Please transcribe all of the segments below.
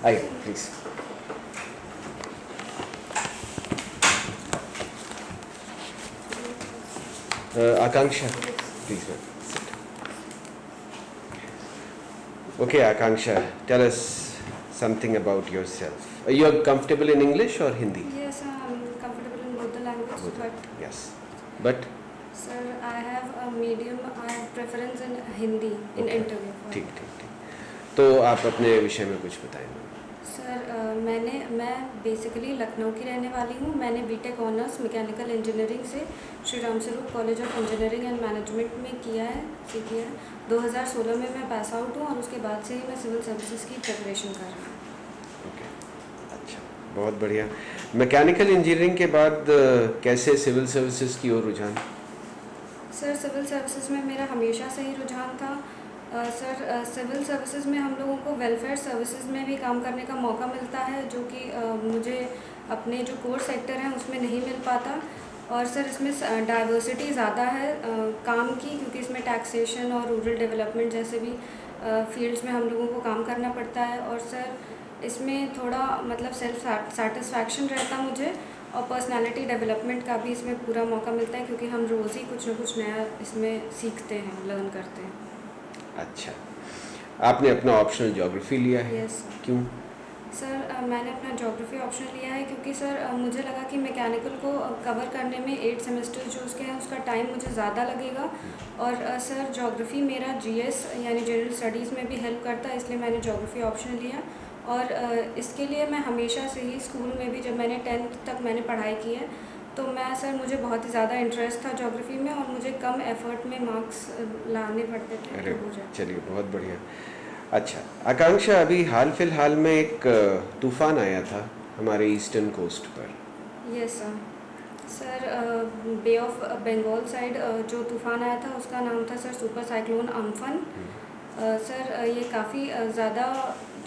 आइए please. Akanksha, please ma'am, sit. Okay, Akanksha, tell us something about yourself. You are comfortable in English or Hindi? Yes, I'm comfortable in both the language, Both. but Yes. But sir, I have a medium, I have preference in Hindi in Okay. interview. ठीक ठीक ठीक। तो आप अपने विषय में कुछ बताएं मैम। सर, मैं बेसिकली लखनऊ की रहने वाली हूँ। मैंने बीटेक ऑनर्स मैकेनिकल इंजीनियरिंग से Shri Ram Swaroop college of engineering and management में किया है। 2016 में मैं पास आउट हूँ और उसके बाद से ही मैं सिविल सर्विसेज की प्रिपरेशन कर रही हूँ। ओके, अच्छा, बहुत बढ़िया। मैकेनिकल इंजीनियरिंग के बाद कैसे सिविल सर्विसेज की ओर रुझान? सर, सिविल सर्विसेज में मेरा हमेशा से ही रुझान था। सर, सिविल सर्विसेज में हम लोगों को वेलफेयर सर्विसेज में भी काम करने का मौका मिलता है, जो कि मुझे अपने जो कोर सेक्टर हैं उसमें नहीं मिल पाता। और सर, इसमें डाइवर्सिटी ज़्यादा है काम की, क्योंकि इसमें टैक्सेशन और रूरल डेवलपमेंट जैसे भी फील्ड्स में हम लोगों को काम करना पड़ता है। और सर, इसमें थोड़ा मतलब सेल्फ सेटिस्फैक्शन रहता मुझे, और पर्सनालिटी डेवलपमेंट का भी इसमें पूरा मौका मिलता है, क्योंकि हम रोज़ ही कुछ ना कुछ नया इसमें सीखते हैं, लर्न करते हैं। अच्छा, आपने अपना ऑप्शनल ज्योग्राफी लिया है? यस क्यों? सर, मैंने अपना ज्योग्राफी ऑप्शनल लिया है क्योंकि सर मुझे लगा कि मैकेनिकल को कवर करने में 8 सेमेस्टर जो उसके हैं उसका टाइम मुझे ज़्यादा लगेगा। और सर, ज्योग्राफी मेरा जीएस यानी जनरल स्टडीज़ में भी हेल्प करता है, इसलिए मैंने ज्योग्राफी ऑप्शनल लिया। और इसके लिए मैं हमेशा से ही स्कूल में भी, जब मैंने 10th तक मैंने पढ़ाई की है, तो मुझे बहुत ही ज़्यादा इंटरेस्ट था ज्योग्राफी में, और मुझे कम एफर्ट में मार्क्स लाने पड़ते थे अरे तो हो जाए। चलिए, बहुत बढ़िया। अच्छा आकांक्षा, अभी हाल फिलहाल में एक तूफान आया था हमारे ईस्टर्न कोस्ट पर। Yes sir, bay of Bengal side जो तूफ़ान आया था उसका नाम था sir super cyclone Amphan. Sir, ये काफ़ी ज़्यादा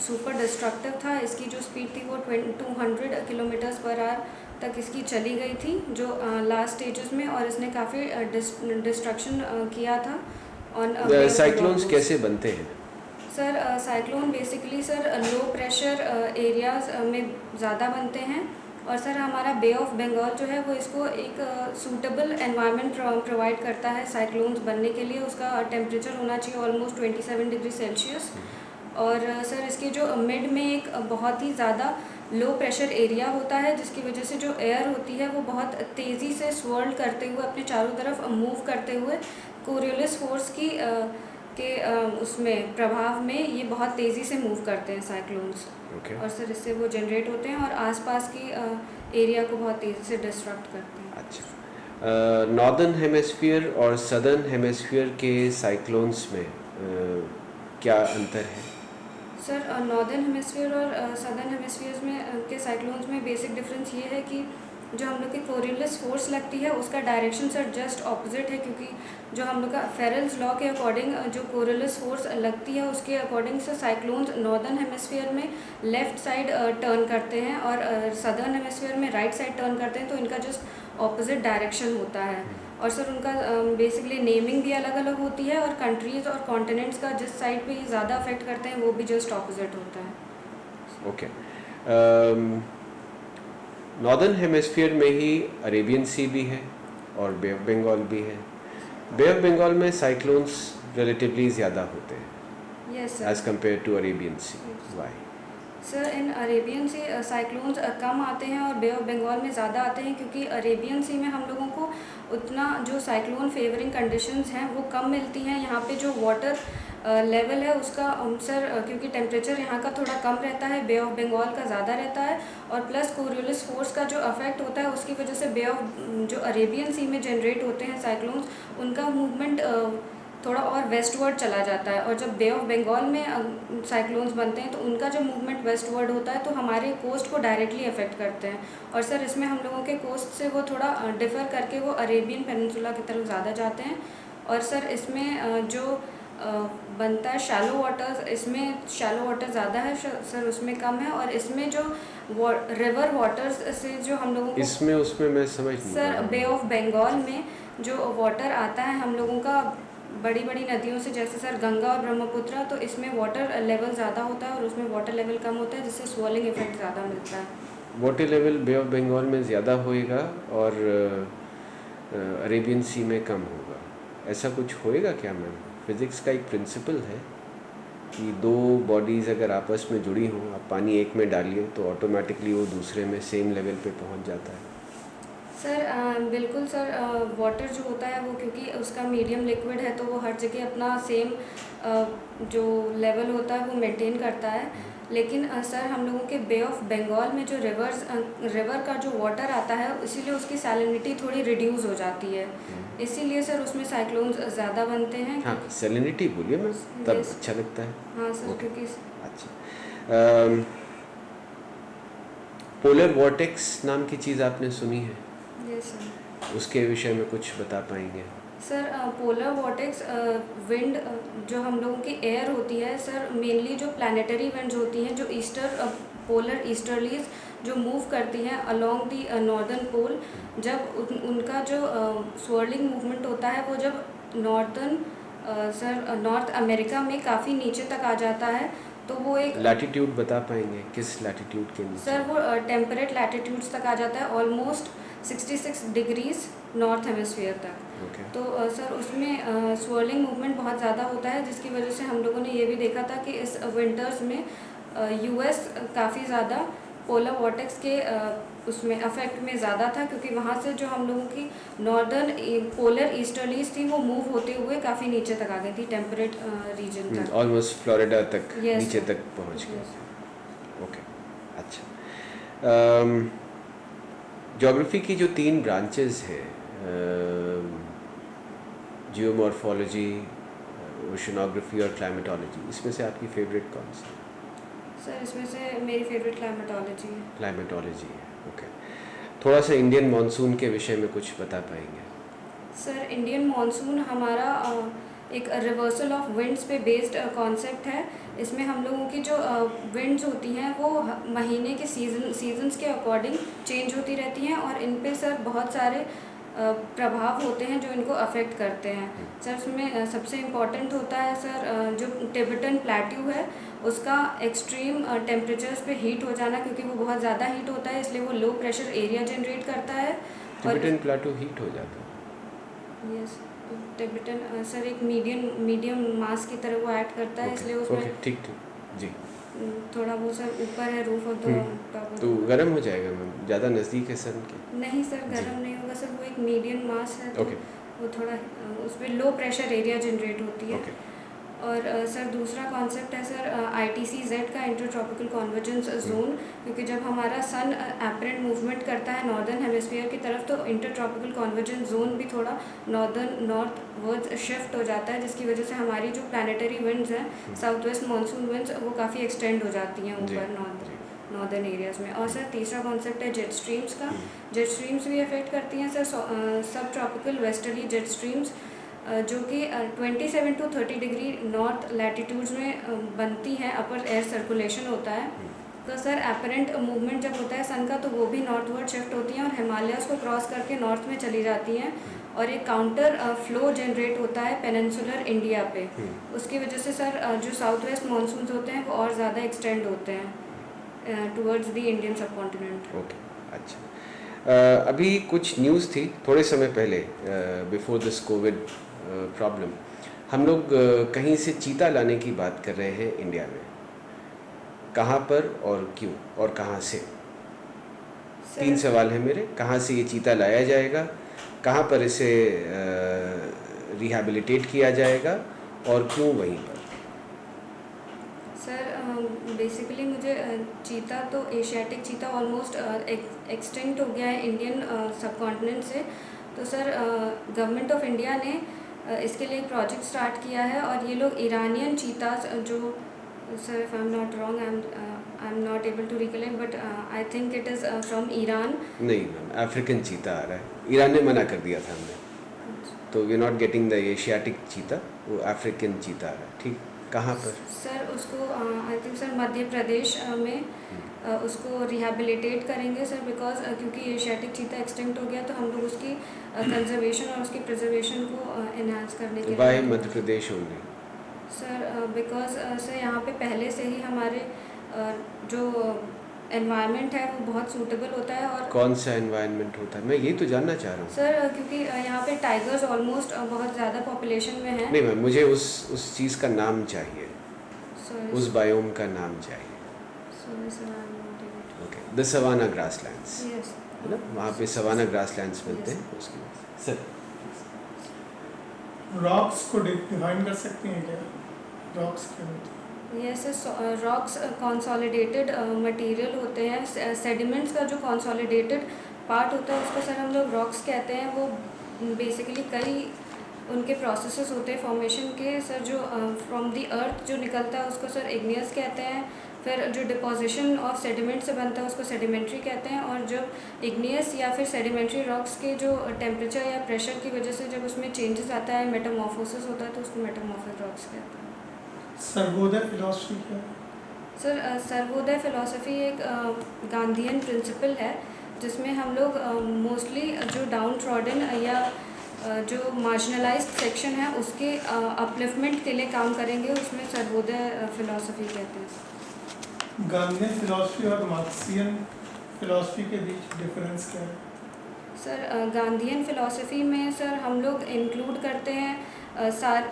सुपर डिस्ट्रक्टिव था। इसकी जो स्पीड थी वो 200 किलोमीटर्स पर आवर तक इसकी चली गई थी, जो लास्ट स्टेजेस में, और इसने काफ़ी डिस्ट्रक्शन किया था ऑन साइक्लोन्स कैसे बनते हैं? Sir, cyclone basically sir low pressure areas में ज़्यादा बनते हैं। और सर, हमारा बे ऑफ बंगाल जो है वो इसको एक सूटेबल एनवायरनमेंट प्रोवाइड करता है साइक्लोन्स बनने के लिए। उसका टेम्परेचर होना चाहिए ऑलमोस्ट 27 डिग्री सेल्सियस। और सर, इसके जो मिड में एक बहुत ही ज़्यादा लो प्रेशर एरिया होता है, जिसकी वजह से जो एयर होती है वो बहुत तेज़ी से स्वर्ल करते हुए अपने चारों तरफ मूव करते हुए कोरियोलिस फोर्स की उसमें प्रभाव में ये बहुत तेज़ी से मूव करते हैं साइक्लोन्स। Okay. और सर, इससे वो जनरेट होते हैं और आसपास की एरिया को बहुत तेज़ी से डिस्ट्रक्ट करते हैं। अच्छा, नॉर्दर्न हेमिस्फीयर और सदर्न हेमिस्फीयर के साइक्लोन्स में क्या अंतर है? सर, नॉर्दर्न हेमिस्फीयर और सदर्न हेमिस्फीयर्स में के साइक्लोन्स में बेसिक डिफरेंस ये है कि जो हम लोग की कोरियोलिस फोर्स लगती है उसका डायरेक्शन सर जस्ट ऑपोजिट है, क्योंकि जो हम लोग का फेरेल्स लॉ के अकॉर्डिंग जो कोरियोलिस फोर्स लगती है उसके अकॉर्डिंग से साइक्लोन्स नॉर्दर्न हेमिस्फीयर में लेफ़्ट साइड टर्न करते हैं और सदर्न हेमिस्फीयर में राइट साइड टर्न करते हैं, तो इनका जस्ट ऑपोजिट डायरेक्शन होता है। और सर, उनका बेसिकली नेमिंग भी अलग अलग होती है, और कंट्रीज़ और कॉन्टिनेंट्स का जिस साइड पे ये ज़्यादा अफेक्ट करते हैं वो भी जस्ट ऑपोजिट होता है। ओके, नॉर्दर्न हेमिस्फीयर में ही अरेबियन सी भी है और बे ऑफ बंगाल भी है। बे ऑफ बंगाल में साइक्लोन्स रिलेटिवली ज़्यादा होते हैं yes as sir. Compare to Arabian sea. Why? Sir, in Arabian sea cyclones कम आते हैं और बे ऑफ बंगाल में ज़्यादा आते हैं, क्योंकि अरेबियन सी में हम लोगों को उतना जो साइक्लोन फेवरिंग कंडीशंस हैं वो कम मिलती हैं। यहाँ पे जो वाटर लेवल है उसका सर, क्योंकि टेम्परेचर यहाँ का थोड़ा कम रहता है, बे ऑफ बंगाल का ज़्यादा रहता है, और प्लस कोरियोलिस फोर्स का जो अफेक्ट होता है उसकी वजह से बे ऑफ जो अरेबियन सी में जनरेट होते हैं साइक्लोन्स, उनका मूवमेंट थोड़ा और वेस्टवर्ड चला जाता है। और जब बे ऑफ बंगाल में साइक्लोन्स बनते हैं तो उनका जो मूवमेंट वेस्टवर्ड होता है तो हमारे कोस्ट को डायरेक्टली अफेक्ट करते हैं। और सर, इसमें हम लोगों के कोस्ट से वो थोड़ा डिफ़र करके वो अरेबियन पेनिनसुला की तरफ ज़्यादा जाते हैं। और सर, इसमें जो बनता है शैलो वाटर्स, इसमें शैलो वाटर ज़्यादा है सर, उसमें कम है। और इसमें जो रिवर वाटर्स से जो हम लोगों को इसमें उसमें मैं समझ नहीं पा सर, रहा बे हूँ। ऑफ बंगाल में जो वाटर आता है हम लोगों का बड़ी बड़ी नदियों से, जैसे सर गंगा और ब्रह्मपुत्र, तो इसमें वाटर लेवल ज़्यादा होता है और उसमें वाटर लेवल कम होता है, जिससे स्वेलिंग इफेक्ट ज़्यादा मिलता है। Water level bay of Bengal में ज़्यादा होएगा और अरेबियन सी में कम होगा, ऐसा कुछ होएगा क्या मैम? फिज़िक्स का एक प्रिंसिपल है कि दो बॉडीज़ अगर आपस में जुड़ी हों, आप पानी एक में डालिए तो ऑटोमेटिकली वो दूसरे में सेम लेवल पे पहुंच जाता है। सर बिल्कुल सर, वाटर जो होता है वो क्योंकि उसका मीडियम लिक्विड है, तो वो हर जगह अपना सेम जो लेवल होता है वो मेंटेन करता है। लेकिन सर हम लोगों के बे ऑफ बंगाल में जो रिवर का जो वाटर आता है, इसीलिए उसकी सैलिनिटी थोड़ी रिड्यूस हो जाती है, इसीलिए सर उसमें साइक्लोन्स ज़्यादा बनते हैं। हाँ, सैलिनिटी बोलिए मैम, तब यस। अच्छा लगता है। हाँ सर, ओके, क्योंकि अच्छा। पोलर वॉर्टेक्स नाम की चीज़ आपने सुनी है? Yes sir. उसके विषय में कुछ बता पाएंगे? सर पोलर वॉर्टेक्स विंड जो हम लोगों की एयर होती है सर, मेनली जो प्लानिटरी विंड्स होती हैं, जो पोलर ईस्टर्लीज जो मूव करती हैं अलोंग दी नॉर्दर्न पोल, जब उनका जो स्वर्लिंग मूवमेंट होता है, वो जब नॉर्थ अमेरिका में काफ़ी नीचे तक आ जाता है, तो वो एक लैटिट्यूड बता पाएंगे, किस लैटिट्यूड के नीचे? सर वो टेम्परेट लैटिट्यूड्स तक आ जाता है, ऑलमोस्ट 66 डिग्रीज नॉर्थ हेमिस्फीयर तक। ओके। तो सर उसमें स्वर्लिंग मूवमेंट बहुत ज़्यादा होता है, जिसकी वजह से हम लोगों ने ये भी देखा था कि इस विंटर्स में यूएस काफ़ी ज़्यादा पोलर वॉर्टेक्स के उसमें अफेक्ट में ज़्यादा था, क्योंकि वहाँ से जो हम लोगों की नॉर्दर्न पोलर ईस्टर्लीज थी, वो मूव होते हुए काफ़ी नीचे तक आ गई थी, टेम्परेट रीजन तक, ऑलमोस्ट फ्लोरिडा तक, Yes, नीचे sir. तक पहुंच गए। Yes. ओके, अच्छा। ज्योग्राफी की जो 3 ब्रांचेस हैं, जियोमॉर्फोलॉजी, ओशनोग्राफी और क्लाइमेटोलॉजी, इसमें से आपकी फेवरेट कौन सी? सर इसमें से मेरी फेवरेट क्लाइमेटोलॉजी है। क्लाइमेटोलॉजी है, ओके। थोड़ा सा इंडियन मानसून के विषय में कुछ बता पाएंगे? सर इंडियन मानसून हमारा एक रिवर्सल ऑफ विंड्स पे बेस्ड कॉन्सेप्ट है। इसमें हम लोगों की जो विंड्स होती हैं वो महीने के सीजन्स के अकॉर्डिंग चेंज होती रहती हैं, और इन पे सर बहुत सारे प्रभाव होते हैं जो इनको अफेक्ट करते हैं। सर उसमें सबसे इम्पॉर्टेंट होता है सर जो टिबेटन प्लेट्यू है, उसका एक्सट्रीम टेम्परेचर्स पे हीट हो जाना, क्योंकि वो बहुत ज़्यादा हीट होता है, इसलिए वो लो प्रेशर एरिया जनरेट करता है। टिबेटन प्लेटो हीट हो जाता है? यस, टिबेटन सर एक मीडियम मास की तरह वो ऐड करता है, इसलिए उसमें ओके, ठीक ठीक जी। थोड़ा वो सर ऊपर है, रूफ ऑफ द टॉप। तो गर्म हो जाएगा मैम, ज़्यादा नज़दीक है सन के? नहीं सर, गर्म नहीं होगा सर, वो एक मीडियम मास है, तो ओके। वो थोड़ा उसमें लो प्रेशर एरिया जनरेट होती है। ओके। और सर दूसरा कॉन्सेप्ट है सर ITCZ का, इंटर ट्रॉपिकल कन्वर्जेंस जोन, क्योंकि जब हमारा सन एपरेंट मूवमेंट करता है नॉर्दर्न हेमिस्फीयर की तरफ, तो इंटर ट्रॉपिकल कन्वर्जेंस जोन भी थोड़ा नॉर्थ वर्ड शिफ्ट हो जाता है, जिसकी वजह से हमारी जो प्लानिटरी विंड्स हैं, साउथ वेस्ट मानसून विंड्स, वो काफ़ी एक्सटेंड हो जाती हैं ऊपर नॉर्दर्न एरियाज़ में। और सर तीसरा कॉन्सेप्ट है जेट स्ट्रीम्स का। जेट स्ट्रीम्स भी अफेक्ट करती हैं सर सब ट्रॉपिकल वेस्टर्ली जेट स्ट्रीम्स, जो कि 27 to 30 डिग्री नॉर्थ लैटिट्यूड्स में बनती हैं, अपर एयर सर्कुलेशन होता है। तो सर एपरेंट मूवमेंट जब होता है सन का, तो वो भी नॉर्थवर्ड शिफ्ट होती हैं और हिमालयस को क्रॉस करके नॉर्थ में चली जाती हैं, और एक काउंटर फ्लो जनरेट होता है पेनिनसुलर इंडिया पे। उसकी वजह से सर जो साउथ वेस्ट मानसून्स होते हैं वो और ज़्यादा एक्सटेंड होते हैं टुवर्ड्स द इंडियन सब कॉन्टिनेंट। ओके, अच्छा। अभी कुछ न्यूज़ थी थोड़े समय पहले, बिफोर दिस कोविड प्रॉब्लम, हम लोग कहीं से चीता लाने की बात कर रहे हैं इंडिया में। कहाँ पर और क्यों और कहाँ से? 3 सवाल हैं मेरे। कहाँ से ये चीता लाया जाएगा, कहाँ पर इसे रिहैबिलिटेट किया जाएगा, और क्यों वहीं पर? सर बेसिकली मुझे चीता, तो एशियाटिक चीता ऑलमोस्ट एक्सटिंक्ट हो गया है इंडियन सब कॉन्टिनेंट से। तो सर गवर्नमेंट ऑफ इंडिया ने इसके लिए एक प्रोजेक्ट स्टार्ट किया है, और ये लोग ईरानियन चीताज जो, sir if I am not wrong, I am not able to recollect, but I think it is from Iran. नहीं मैम, अफ्रीकन चीता आ रहा है, ईरान ने मना कर दिया था हमने, तो we are not getting the Asiatic cheetah, वो अफ्रीकन चीता आ रहा है, ठीक। कहाँ पर? सर उसको I think sir Madhya Pradesh में उसको रिहैबिलिटेट करेंगे सर, बिकॉज क्योंकि एशियाटिक चीता एक्सटिंक्ट हो गया, तो हम लोग उसकी कंजर्वेशन और उसकी प्रिजर्वेशन को एनहांस करने के वाई लिए। मध्य प्रदेश होंगे? सर बिकॉज सर यहाँ पे पहले से ही हमारे जो एनवायरनमेंट है वो बहुत सूटेबल होता है। और कौन सा एनवायरनमेंट होता है, मैं ये तो जानना चाह रहा हूँ। सर क्योंकि यहाँ पे टाइगर्स ऑलमोस्ट बहुत ज़्यादा पॉपुलेशन में है। नहीं मैम, मुझे उस चीज़ का नाम चाहिए, सॉरी उस बायोम का नाम चाहिए। Sorry sir, I am not able okay, the savanna grasslands, too. Yes है ना, वहाँ पे सवाना ग्रासलैंड्स मिलते हैं उसकी। सर रॉक्स को डिफाइन कर सकते हैं क्या? रॉक्स क्या होते हैं? Yes sir, rocks consolidated material होते हैं। सेडिमेंट्स का जो कंसोलिडेटेड पार्ट होता है उसको सर हम लोग रॉक्स कहते हैं। वो बेसिकली कई उनके प्रोसेसेस होते हैं फॉर्मेशन के सर। जो फ्रॉम द अर्थ जो निकलता है उसको सर इग्नियस कहते हैं। फिर जो डिपोजिशन ऑफ सेडिमेंट से बनता है उसको सेडिमेंट्री कहते हैं। और जब इग्नियस या फिर सेडिमेंट्री रॉक्स के जो टेम्परेचर या प्रेशर की वजह से जब उसमें चेंजेस आता है, मेटामॉर्फोसिस होता है, तो उसको मेटामॉर्फिक रॉक्स कहते हैं। सर्वोदय फिलॉसफी क्या है? सर सर्वोदय फिलॉसफी एक गांधीयन प्रिंसिपल है, जिसमें हम लोग मोस्टली जो डाउन ट्रॉडन या जो मार्जिनलाइज्ड सेक्शन है उसके अपलिफ्टमेंट के लिए काम करेंगे। उसमें सर्वोदय फिलॉसफी कहते हैं। गांधीयन फिलॉसफी और मार्क्सियन फिलॉसफी के बीच डिफरेंस क्या है? सर गांधीयन फिलॉसफी में सर हम लोग इंक्लूड करते हैं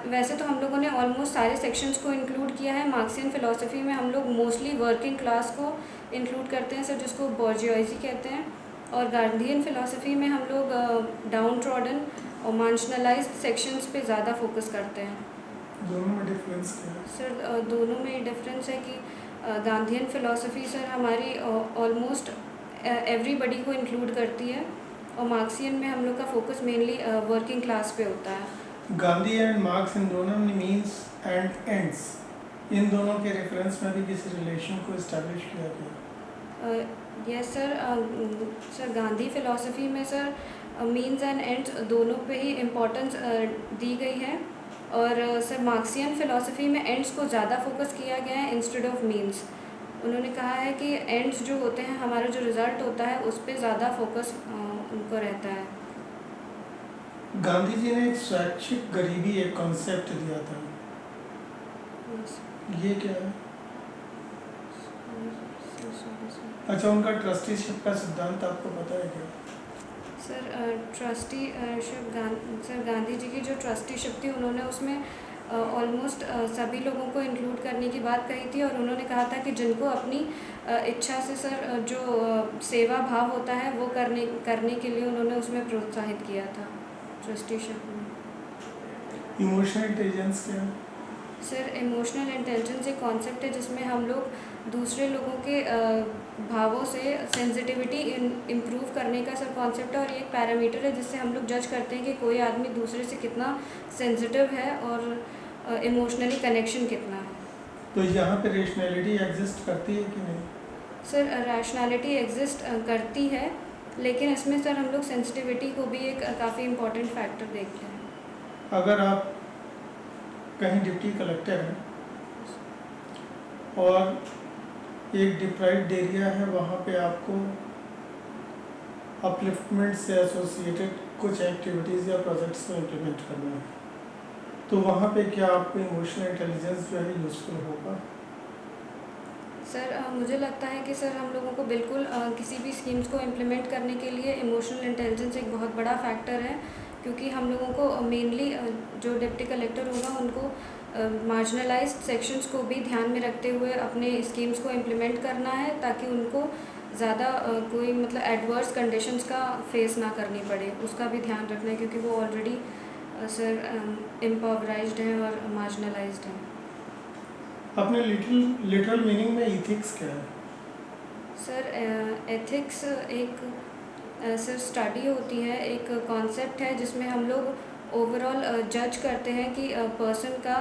वैसे तो हम लोगों ने ऑलमोस्ट सारे सेक्शंस को इंक्लूड किया है। मार्क्सियन फ़िलॉसफी में हम लोग मोस्टली वर्किंग क्लास को इंक्लूड करते हैं सर, जिसको बॉर्जियोइजी कहते हैं। और गांधीयन फ़िलॉसफी में हम लोग डाउन ट्रॉडन और मार्जिनलाइज्ड सेक्शंस पे ज़्यादा फोकस करते हैं। दोनों में डिफरेंस क्या है? सर दोनों में डिफरेंस है कि गांधीयन फ़िलॉसफी सर हमारी ऑलमोस्ट एवरीबडी को इंक्लूड करती है, और मार्क्सियन में हम लोग का फोकस मेनली वर्किंग क्लास पे होता है। गांधी एंड मार्क्स इन दोनों में मीन्स एंड एंड्स, इन दोनों के रेफरेंस में भी किसी रिलेशन को इस्टेब्लिश किया गया? Yes sir, sir Gandhi philosophy में सर मीन्स एंड एंड्स दोनों पे ही इम्पोर्टेंस दी गई है। और सर मार्क्सियन फ़िलॉसफी में एंड्स को ज़्यादा फोकस किया गया है इंस्टेड ऑफ मीन्स। उन्होंने कहा है कि एंड्स जो होते हैं, हमारा जो रिज़ल्ट होता है उस पर ज़्यादा फोकस उनको रहता है। गांधी जी ने एक स्वैच्छिक गरीबी एक कॉन्सेप्ट दिया था, Yes. ये क्या है? सर अच्छा, उनका ट्रस्टीशिप का सिद्धांत आपको पता है क्या? ट्रस्टीशिप सर गांधी जी की जो ट्रस्टीशिप थी, उन्होंने उसमें ऑलमोस्ट सभी लोगों को इंक्लूड करने की बात कही थी। और उन्होंने कहा था कि जिनको अपनी इच्छा से सर जो सेवा भाव होता है वो करने के लिए उन्होंने उसमें प्रोत्साहित किया था ट्रस्टीशिप में। इमोशनल इंटेलिजेंस क्या है? सर इमोशनल इंटेलिजेंस एक कॉन्सेप्ट है जिसमें हम लोग दूसरे लोगों के भावों से सेंसिटिविटी इम्प्रूव करने का सर कॉन्सेप्ट है। और ये एक पैरामीटर है जिससे हम लोग जज करते हैं कि कोई आदमी दूसरे से कितना सेंसिटिव है और इमोशनली कनेक्शन कितना है। तो यहाँ पे रेशनैलिटी एग्जिस्ट करती है कि नहीं? सर रैशनैलिटी एग्जिस्ट करती है, लेकिन इसमें सर हम लोग सेंसिटिविटी को भी एक काफ़ी इम्पोर्टेंट फैक्टर देखते हैं। अगर आप कहीं डिप्टी कलेक्टर हैं और एक डिप्राइव्ड एरिया है, वहाँ पे आपको अपलिफ्टमेंट से एसोसिएटेड कुछ एक्टिविटीज़ या प्रोजेक्ट्स को इम्प्लीमेंट करना है, तो वहाँ पे क्या आपको इमोशनल इंटेलिजेंस जो है यूज़फुल होगा? सर मुझे लगता है कि सर हम लोगों को बिल्कुल किसी भी स्कीम्स को इम्प्लीमेंट करने के लिए इमोशनल इंटेलिजेंस एक बहुत बड़ा फैक्टर है। क्योंकि हम लोगों को मेनली जो डिप्टी कलेक्टर होगा उनको मार्जिनलाइज्ड सेक्शंस को भी ध्यान में रखते हुए अपने स्कीम्स को इम्प्लीमेंट करना है, ताकि उनको ज़्यादा कोई मतलब एडवर्स कंडीशंस का फेस ना करनी पड़े, उसका भी ध्यान रखना है। क्योंकि वो ऑलरेडी सर इम्पॉवराइज्ड हैं और मार्जिनलाइज्ड हैं। अपने लिटरल मीनिंग में इथिक्स क्या है? सर एथिक्स एक सर स्टडी होती है, एक कॉन्सेप्ट है जिसमें हम लोग ओवरऑल जज करते हैं कि पर्सन का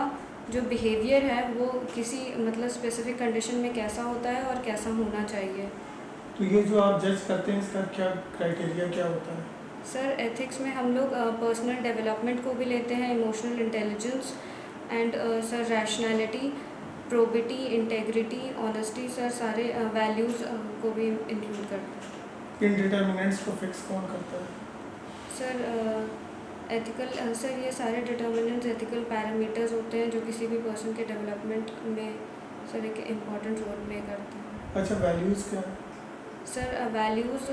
जो बिहेवियर है वो किसी मतलब स्पेसिफिक कंडीशन में कैसा होता है और कैसा होना चाहिए। तो ये जो आप जज करते हैं इसका क्या क्राइटेरिया क्या होता है? सर एथिक्स में हम लोग पर्सनल डेवलपमेंट को भी लेते हैं, emotional intelligence and sir rationality, probity, integrity, honesty, sir सारे वैल्यूज़ को भी इंक्लूड करते हैं। इन डिटर्मिनेंट्स को फिक्स कौन करता है? सर एथिकल सर ये सारे डिटर्मिनेंट्स एथिकल पैरामीटर्स होते हैं जो किसी भी पर्सन के डेवलपमेंट में सर एक इम्पॉर्टेंट रोल प्ले करते हैं। अच्छा, वैल्यूज़ क्या है? सर वैल्यूज़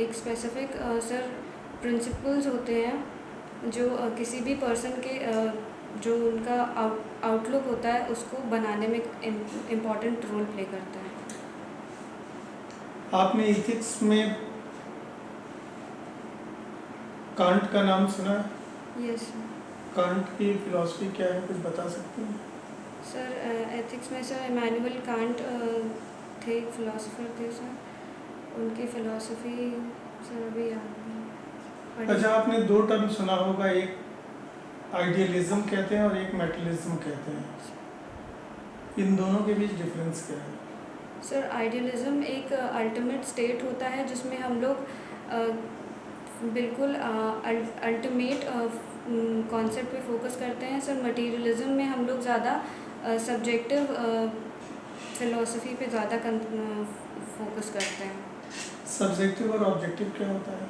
एक स्पेसिफिक सर प्रिंसिपल्स होते हैं जो किसी भी पर्सन के जो उनका आउटलुक होता है उसको बनाने में इम्पॉर्टेंट रोल प्ले करता है। आपने इथिक्स में कांट का नाम सुना है? यस कांट की फिलॉसफी क्या है, कुछ बता सकते हैं? सर एथिक्स में सर इमैनुअल कांट थे, एक फिलोसोफर थे सर, उनकी फ़िलॉसफ़ी सर अभी याद नहीं। अच्छा, आपने दो टर्म सुना होगा, एक आइडियलिज्म कहते हैं और एक मेटलिज्म कहते हैं। इन दोनों के बीच डिफरेंस क्या है? सर आइडियलिज्म एक अल्टीमेट स्टेट होता है जिसमें हम लोग बिल्कुल अल्टीमेट कॉन्सेप्ट पे फोकस करते हैं। सर मटेरियलिज्म में हम लोग ज़्यादा सब्जेक्टिव फ़िलॉसफी पे ज़्यादा फोकस करते हैं। सब्जेक्टिव और ऑब्जेक्टिव क्या होता है?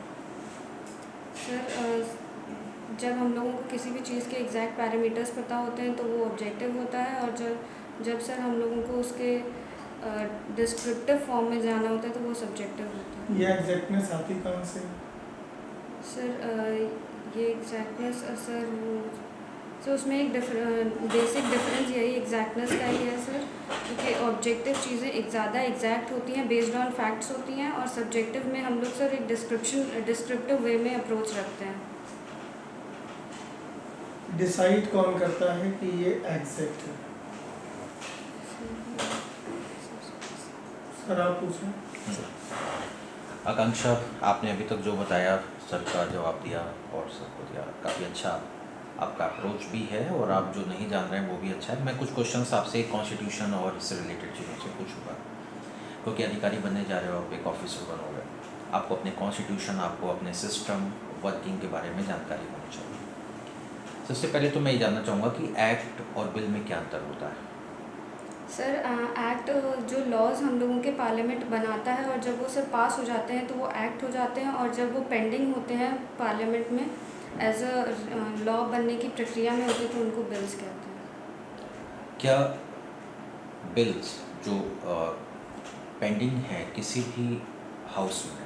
सर जब हम लोगों को किसी भी चीज़ के एग्जैक्ट पैरामीटर्स पता होते हैं तो वो ऑब्जेक्टिव होता है, और जब सर हम लोगों को उसके डिस्क्रिप्टिव फॉर्म में जाना होता है तो वो सब्जेक्टिव होता है। ये एग्जैक्टनेस आती कहाँ से? सर ये एग्जैक्टनेस सर वो सर उसमें एक बेसिक डिफरेंस यही एग्जैक्टनेस का ही है सर, क्योंकि ऑब्जेक्टिव चीज़ें ज़्यादा एग्जैक्ट होती हैं, बेस्ड ऑन फैक्ट्स होती हैं, और सब्जेक्टिव में हम लोग सर एक डिस्क्रिप्टिव वे में अप्रोच रखते हैं। डिसाइड कौन करता है कि ये एग्जैक्ट है? सर आप पूछें। आकांक्षा, आपने अभी तक जो बताया सर का जवाब दिया और सबको दिया, काफ़ी अच्छा आपका अप्रोच भी है, और आप जो नहीं जान रहे हैं वो भी अच्छा है। मैं कुछ क्वेश्चंस आपसे कॉन्स्टिट्यूशन और इससे रिलेटेड चीज़ों से पूछूंगा, क्योंकि अधिकारी बनने जा रहे हो, आप एक ऑफिसर बनोगे, आपको अपने कॉन्स्टिट्यूशन, आपको अपने सिस्टम वर्किंग के बारे में जानकारी होनी चाहिए। सबसे पहले तो मैं ये जानना चाहूँगा कि एक्ट और बिल में क्या अंतर होता है? सर एक्ट जो लॉज हम लोगों के पार्लियामेंट बनाता है, और जब वो सर पास हो जाते हैं तो वो एक्ट हो जाते हैं, और जब वो पेंडिंग होते हैं पार्लियामेंट में एज अ लॉ बनने की प्रक्रिया में होते हैं तो उनको बिल्स कहते हैं। क्या बिल्स जो पेंडिंग है किसी भी हाउस में,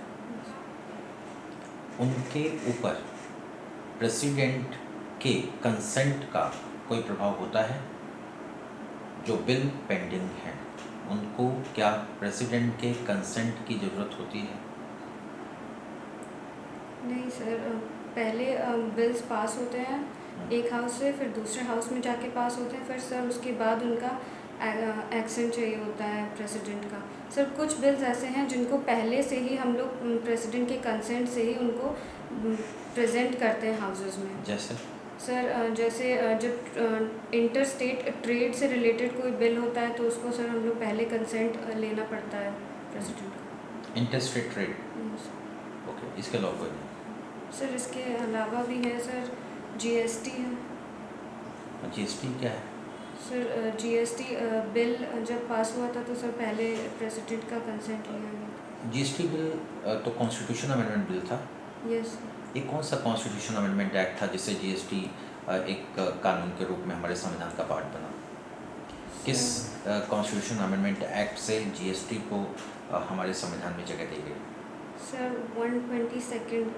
उनके ऊपर प्रेसिडेंट के कंसेंट का कोई प्रभाव होता है? जो बिल पेंडिंग हैं उनको क्या प्रेसिडेंट के कंसेंट की ज़रूरत होती है? नहीं सर, पहले बिल्स पास होते हैं एक हाउस से, फिर दूसरे हाउस में जाके पास होते हैं, फिर सर उसके बाद उनका एक्सेंट चाहिए होता है प्रेसिडेंट का। सर कुछ बिल्स ऐसे हैं जिनको पहले से ही हम लोग प्रेसिडेंट के कंसेंट से ही उनको प्रेजेंट करते हैं हाउसेस में। जैसे सर जैसे जब इंटर स्टेट ट्रेड से रिलेटेड कोई बिल होता है तो उसको सर हम लोग पहले कंसेंट लेना पड़ता है प्रेसिडेंट का। इंटरस्टेट ट्रेड, Yes, ओके, इसके अलावा कोई नहीं? सर इसके अलावा भी है सर, जीएसटी है। जीएसटी क्या है? सर जीएसटी बिल जब पास हुआ था तो सर पहले प्रेसिडेंट का कंसेंट लिया गया। जीएसटी बिल तो कॉन्स्टिट्यूशन अमेंडमेंट बिल था। यस ये कौन सा कॉन्स्टिट्यूशन अमेंडमेंट एक्ट था जिससे जीएसटी एक कानून के रूप में हमारे संविधान का पार्ट बना? किस कॉन्स्टिट्यूशन अमेंडमेंट एक्ट से जीएसटी को हमारे संविधान में जगह दी गई? Sir 122nd।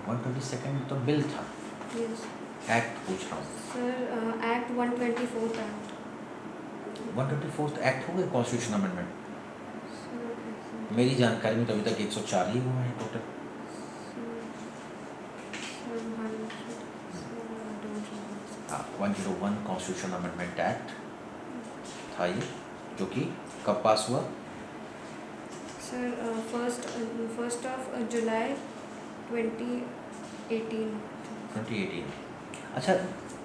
122nd तो बिल था, यस एक्ट पूछ रहा हूँ। सर एक्ट 124 था। 124th एक्ट हो गए कॉन्स्टिट्यूशन अमेंडमेंट? सर मेरी जानकारी में तो अभी तक 104 ही हुए हैं टोटल। हाँ, 101 कॉन्स्टिट्यूशन अमेंडमेंट एक्ट था ये, जो कि कब पास हुआ? Sir first of July 2018। 2018। अच्छा,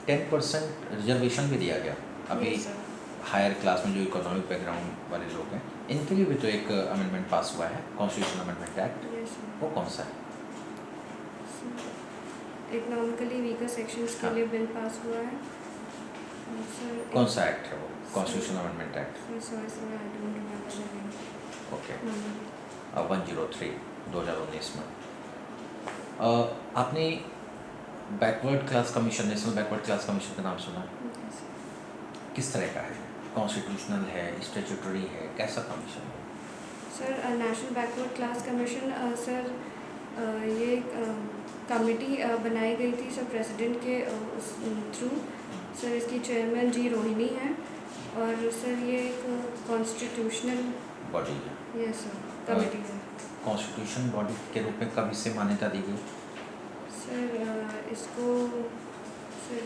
10% रिजर्वेशन भी दिया गया अभी Yes, sir. हायर क्लास में जो इकोनॉमिक बैकग्राउंड वाले लोग हैं, इनके लिए भी तो एक अमेंडमेंट पास हुआ है, constitution amendment act. Yes, sir. वो कौन सा है? इकोनॉमिकली वीकर सेक्शंस के हाँ। लिए बिल पास हुआ है। सर कौन सा एक्ट है वो? Constitution amendment act. Sorry sir, I don't remember the name. Okay, number 103 2019 में। आपने backward class commission, national backward class commission का नाम सुना है? किस तरह का है? कॉन्स्टिट्यूशनल है, स्टैट्यूटरी है, कैसा कमीशन है? Sir national backward class commission sir ये कमेटी बनाई गई थी सर प्रेसिडेंट के थ्रू। सर इसकी चेयरमैन जी रोहिणी हैं और सर ये एक कॉन्स्टिट्यूशनल बॉडी है, यस सर कमेटी है। कॉन्स्टिट्यूशन बॉडी के रूप में कब इसे मान्यता दी गई? सर इसको sir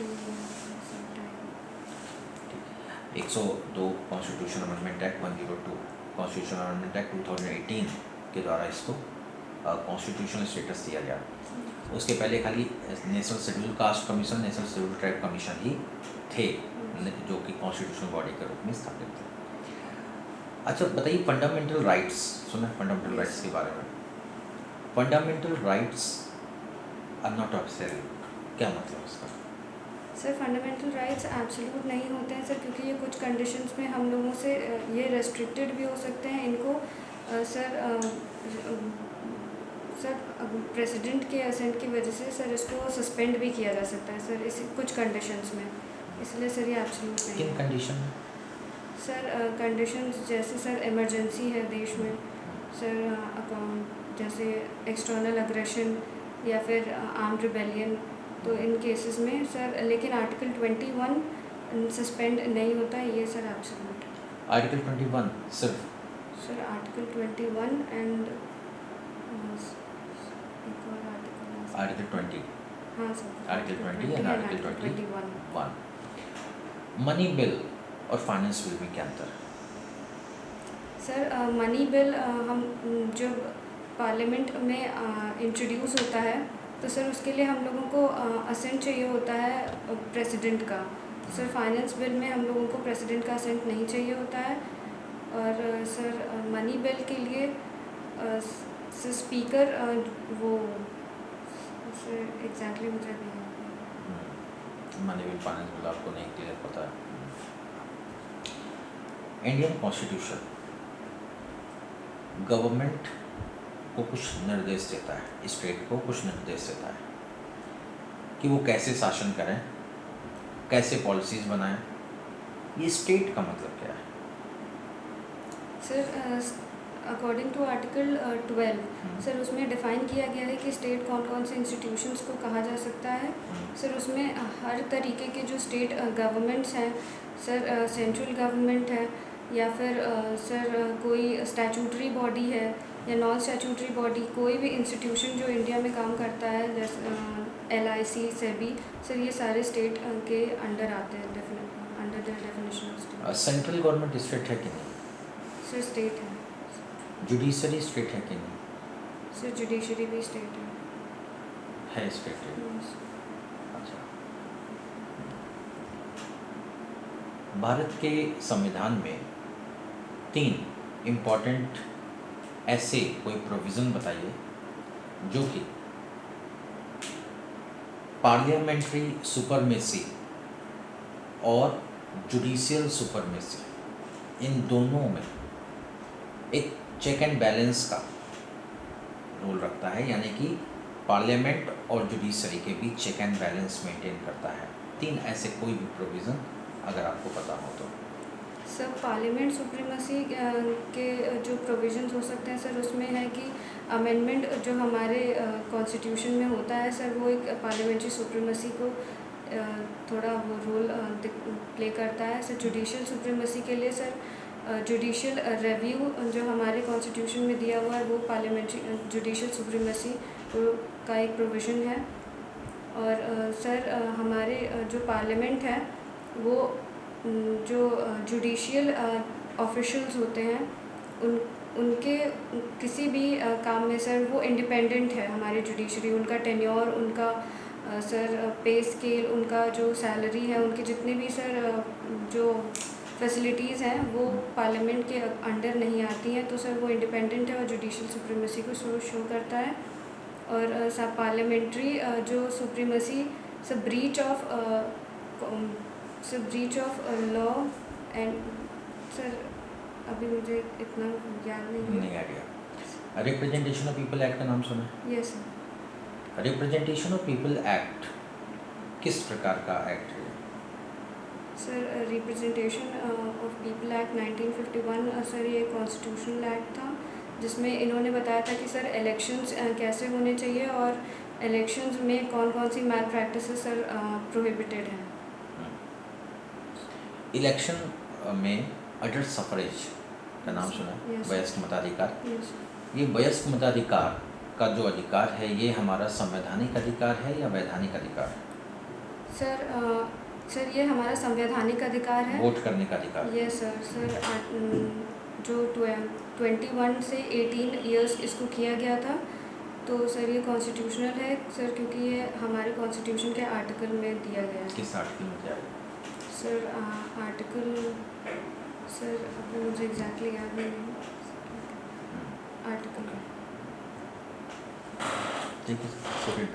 102 constitution amendment act 102 constitution amendment act 2018 के द्वारा इसको कॉन्स्टिट्यूशनल स्टेटस दिया गया। उसके पहले खाली national schedule caste commission, national schedule tribe commission ही थे जो कि कॉन्स्टिट्यूशनल बॉडी के रूप में स्थापित थे। अच्छा बताइए, फंडामेंटल राइट्स सुना है? फंडामेंटल राइट्स के बारे में, fundamental rights are not absolute, क्या मतलब इसका? सर फंडामेंटल राइट्स एब्सोल्यूट नहीं होते हैं सर, क्योंकि ये कुछ कंडीशंस में हम लोगों से ये रेस्ट्रिक्टेड भी हो सकते हैं। इनको सर प्रेसिडेंट के असेंट की वजह से सर इसको सस्पेंड भी किया जा सकता है सर इस कुछ कंडीशंस में, इसलिए सर ये एब्सोल्यूट नहीं किन है। कंडीशन में? सर कंडीशंस जैसे सर इमरजेंसी है देश में, सर अकाउंट जैसे एक्सटर्नल अग्रेशन या फिर आर्म्ड रिबेलियन, तो इन केसेस में सर, लेकिन आर्टिकल 21 सस्पेंड नहीं होता है, ये सर एब्सोल्यूट है। आर्टिकल 21 सिर्फ? सर आर्टिकल 21 एंड एक और आर्टिकल है सर। आर्टिकल 20, हाँ sir article 20 and article 21। 21। Money bill और फाइनेंस बिल में क्या अंतर है? सर मनी बिल हम जब पार्लियामेंट में इंट्रोड्यूस होता है तो सर उसके लिए हम लोगों को असेंट चाहिए होता है प्रेसिडेंट का। सर फाइनेंस बिल में हम लोगों को प्रेसिडेंट का असेंट नहीं चाहिए होता है। और सर मनी बिल के लिए सर स्पीकर वो सर एग्जैक्टली मुझे नहीं मनी बिल, फाइनेंस बिल आपको नहीं क्लियर पता है? इंडियन कॉन्स्टिट्यूशन गवर्नमेंट को कुछ निर्देश देता है, स्टेट को कुछ निर्देश देता है कि वो कैसे शासन करें, कैसे पॉलिसीज़ बनाएं। ये स्टेट का मतलब क्या है? Sir according to article 12 sir उसमें डिफ़ाइन किया गया है कि स्टेट कौन कौन से इंस्टीट्यूशंस को कहा जा सकता है। सर उसमें हर तरीके के जो स्टेट गवर्नमेंट्स हैं सर, सेंट्रल गवर्नमेंट है या फिर सर कोई स्टैट्यूटरी बॉडी है या नॉन स्टैट्यूटरी बॉडी, कोई भी इंस्टीट्यूशन जो इंडिया में काम करता है जैसे LIC सेबी, सर ये सारे स्टेट के अंडर आते हैं, definitely under the definition of state. Central government state है कि नहीं? सर स्टेट है। जुडिशरी स्टेट है कि नहीं? सर जुडिशरी भी स्टेट है स्टेट है। है। अच्छा, भारत के संविधान में 3 इम्पॉर्टेंट ऐसे कोई प्रोविज़न बताइए जो कि पार्लियामेंट्री सुपरमेसी और जुडिशियल सुपरमेसी, इन दोनों में एक चेक एंड बैलेंस का रोल रखता है, यानी कि पार्लियामेंट और जुडिशरी के बीच चेक एंड बैलेंस मेंटेन करता है। 3 ऐसे कोई भी प्रोविज़न अगर आपको पता हो तो। सर पार्लियामेंट सुप्रीमेसी के जो प्रोविजंस हो सकते हैं सर, उसमें है कि अमेंडमेंट जो हमारे कॉन्स्टिट्यूशन में होता है सर, वो एक पार्लियामेंट्री सुप्रीमेसी को थोड़ा वो रोल प्ले करता है। सर जुडिशियल सुप्रीमेसी के लिए सर जुडिशियल रिव्यू जो हमारे कॉन्स्टिट्यूशन में दिया हुआ है वो पार्लियामेंट्री जुडिशियल सुप्रीमेसी का एक प्रोविज़न है। और सर हमारे जो पार्लियामेंट है वो जो जुडिशियल ऑफिशियल्स होते हैं उनके किसी भी काम में सर वो इंडिपेंडेंट है। हमारी जुडिशरी, उनका टेन्योर, उनका सर पे स्केल, उनका जो सैलरी है, उनके जितने भी सर जो फैसिलिटीज़ हैं वो पार्लियामेंट के अंडर नहीं आती हैं, तो सर वो इंडिपेंडेंट है और जुडिशियल सुप्रीमेसी को शो करता है। और सर पार्लियामेंट्री जो सुप्रीमेसी सब breach of sir breach of law and sir अभी मुझे इतना याद नहीं है। नहीं idea. Representation of people act का नाम सुना है? Yes sir. Representation of people act किस प्रकार का एक्ट है? Sir representation of people act 1951 sir ये कॉन्स्टिट्यूशनल एक्ट था जिसमें इन्होंने बताया था कि सर इलेक्शंस कैसे होने चाहिए और इलेक्शंस में कौन कौन सी मैल प्रैक्टिसेस सर प्रोहिबिटेड हैं। इलेक्शन में अडल्ट सफरेज का नाम सुना है? Yes. वयस्क मताधिकार। यस ये वयस्क मताधिकार का जो अधिकार है ये हमारा संवैधानिक अधिकार है या वैधानिक अधिकार है? सर ये हमारा संवैधानिक अधिकार है। वोट करने का अधिकार। यस सर जो 21 से 18 इयर्स इसको किया गया था तो सर ये कॉन्स्टिट्यूशनल है सर क्योंकि ये हमारे कॉन्स्टिट्यूशन के आर्टिकल में दिया गया है। किस आर्टिकल में क्या है? सर आर्टिकल सर अभी मुझे एग्जैक्टली याद नहीं है आर्टिकल। ठीक है, सुप्रीम